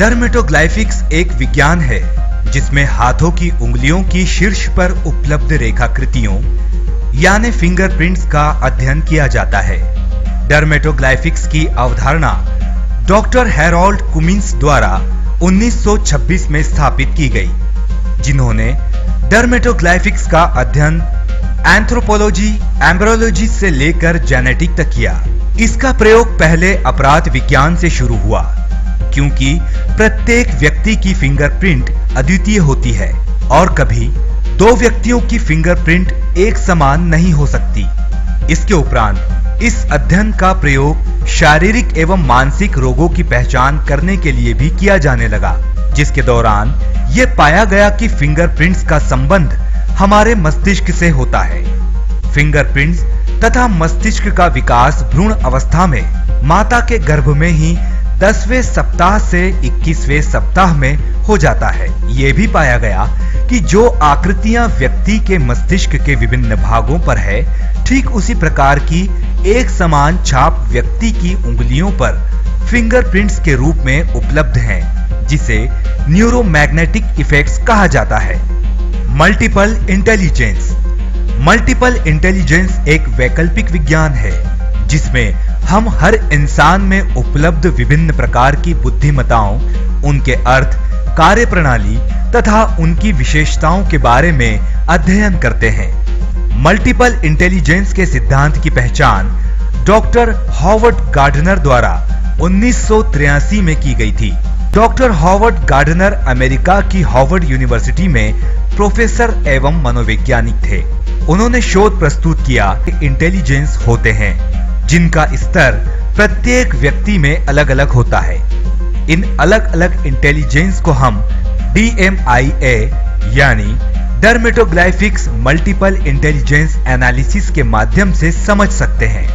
डर्मेटोग्लाइफिक्स एक विज्ञान है जिसमें हाथों की उंगलियों की शीर्ष पर उपलब्ध रेखाकृतियों यानी फिंगरप्रिंट्स का अध्ययन किया जाता है। डर्मेटोग्लाइफिक्स की अवधारणा डॉक्टर हैरोल्ड कुमिन्स द्वारा 1926 में स्थापित की गई, जिन्होंने डर्मेटोग्लाइफिक्स का अध्ययन एंथ्रोपोलॉजी, एम्ब्रियोलॉजी से लेकर जेनेटिक तक किया। इसका प्रयोग पहले अपराध विज्ञान से शुरू हुआ, क्योंकि प्रत्येक व्यक्ति की फिंगरप्रिंट अद्वितीय होती है और कभी दो व्यक्तियों की फिंगरप्रिंट एक समान नहीं हो सकती। इसके उपरांत इस अध्ययन का प्रयोग शारीरिक एवं मानसिक रोगों की पहचान करने के लिए भी किया जाने लगा, जिसके दौरान यह पाया गया कि फिंगरप्रिंट्स का संबंध हमारे मस्तिष्क से होता है। फिंगरप्रिंट्स तथा मस्तिष्क का विकास भ्रूण अवस्था में माता के गर्भ में ही 10वें सप्ताह से 21वें सप्ताह में हो जाता है। यह भी पाया गया कि जो आकृतियां व्यक्ति के मस्तिष्क के विभिन्न भागों पर है, ठीक उसी प्रकार की एक समान छाप व्यक्ति की उंगलियों पर फिंगरप्रिंट्स के रूप में उपलब्ध हैं, जिसे न्यूरोमैग्नेटिक इफेक्ट्स कहा जाता है। Multiple intelligence. मल्टीपल इंटेलिजेंस एक वैकल्पिक विज्ञान है जिसमें हम हर इंसान में उपलब्ध विभिन्न प्रकार की बुद्धिमत्ताओं, उनके अर्थ, कार्यप्रणाली तथा उनकी विशेषताओं के बारे में अध्ययन करते हैं। मल्टीपल इंटेलिजेंस के सिद्धांत की पहचान डॉक्टर हॉवर्ड गार्डनर द्वारा 1983 में की गई थी। डॉक्टर हॉवर्ड गार्डनर अमेरिका की हॉवर्ड यूनिवर्सिटी में प्रोफेसर एवं मनोवैज्ञानिक थे। उन्होंने शोध प्रस्तुत किया कि इंटेलिजेंस होते हैं जिनका स्तर प्रत्येक व्यक्ति में अलग अलग होता है। इन अलग अलग इंटेलिजेंस को हम DMIA यानी डर्मेटोग्लाइफिक्स मल्टीपल इंटेलिजेंस एनालिसिस के माध्यम से समझ सकते हैं।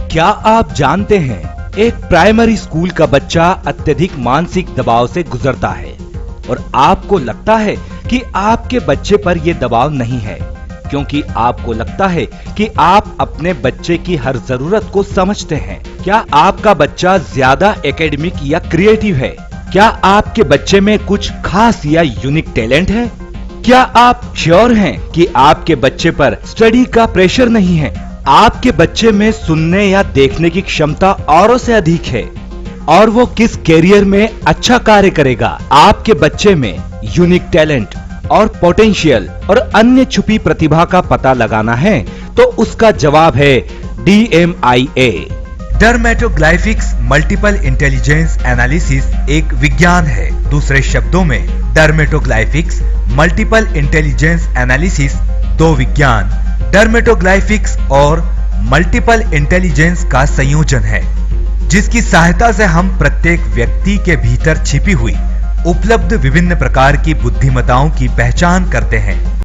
क्या आप जानते हैं, एक प्राइमरी स्कूल का बच्चा अत्यधिक मानसिक दबाव से गुजरता है और आपको लगता है कि आपके बच्चे पर यह दबाव नहीं है, क्योंकि आपको लगता है कि आप अपने बच्चे की हर जरूरत को समझते हैं। क्या आपका बच्चा ज्यादा एकेडमिक या क्रिएटिव है? क्या आपके बच्चे में कुछ खास या यूनिक टैलेंट है? क्या आप श्योर हैं कि आपके बच्चे पर स्टडी का प्रेशर नहीं है? आपके बच्चे में सुनने या देखने की क्षमता औरों से अधिक है और वो किस कैरियर में अच्छा कार्य करेगा? आपके बच्चे में यूनिक टैलेंट और पोटेंशियल और अन्य छुपी प्रतिभा का पता लगाना है तो उसका जवाब है DMIA। डर्मेटोग्लाइफिक्स मल्टीपल इंटेलिजेंस एनालिसिस एक विज्ञान है। दूसरे शब्दों में डर्मेटोग्लाइफिक्स मल्टीपल इंटेलिजेंस एनालिसिस दो विज्ञान डर्मेटोग्लाइफिक्स और मल्टीपल इंटेलिजेंस का संयोजन है, जिसकी सहायता से हम प्रत्येक व्यक्ति के भीतर छिपी हुई उपलब्ध विभिन्न प्रकार की बुद्धिमत्ताओं की पहचान करते हैं।